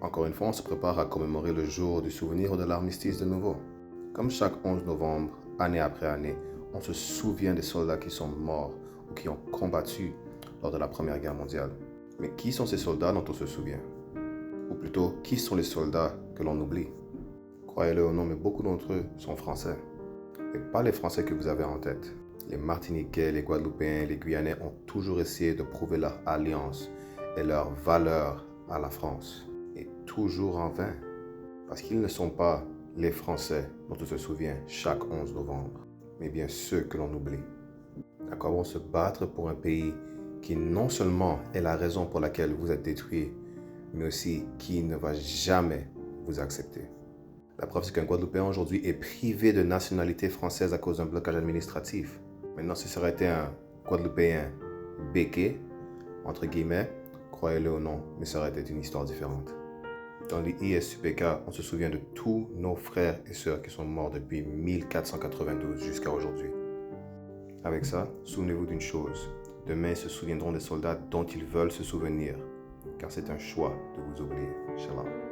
Encore une fois, on se prépare à commémorer le jour du souvenir ou de l'armistice de nouveau. Comme chaque 11 novembre, année après année, on se souvient des soldats qui sont morts ou qui ont combattu lors de la Première Guerre mondiale. Mais qui sont ces soldats dont on se souvient? Ou plutôt, qui sont les soldats que l'on oublie? Croyez-le ou non, mais beaucoup d'entre eux sont français. Et pas les Français que vous avez en tête. Les Martiniquais, les Guadeloupéens, les Guyanais ont toujours essayé de prouver leur alliance et leur valeur à la France. Et toujours en vain. Parce qu'ils ne sont pas les Français dont on se souvient chaque 11 novembre, mais bien ceux que l'on oublie. À quoi bon se battre pour un pays qui non seulement est la raison pour laquelle vous êtes détruit, mais aussi qui ne va jamais vous accepter? La preuve, c'est qu'un Guadeloupéen aujourd'hui est privé de nationalité française à cause d'un blocage administratif. Maintenant, si ça aurait été un Guadeloupéen béqué, entre guillemets, croyez-le ou non, mais ça aurait été une histoire différente. Dans l'ISUPK, on se souvient de tous nos frères et sœurs qui sont morts depuis 1492 jusqu'à aujourd'hui. Avec ça, souvenez-vous d'une chose. Demain, ils se souviendront des soldats dont ils veulent se souvenir, car c'est un choix de vous oublier. Shalom.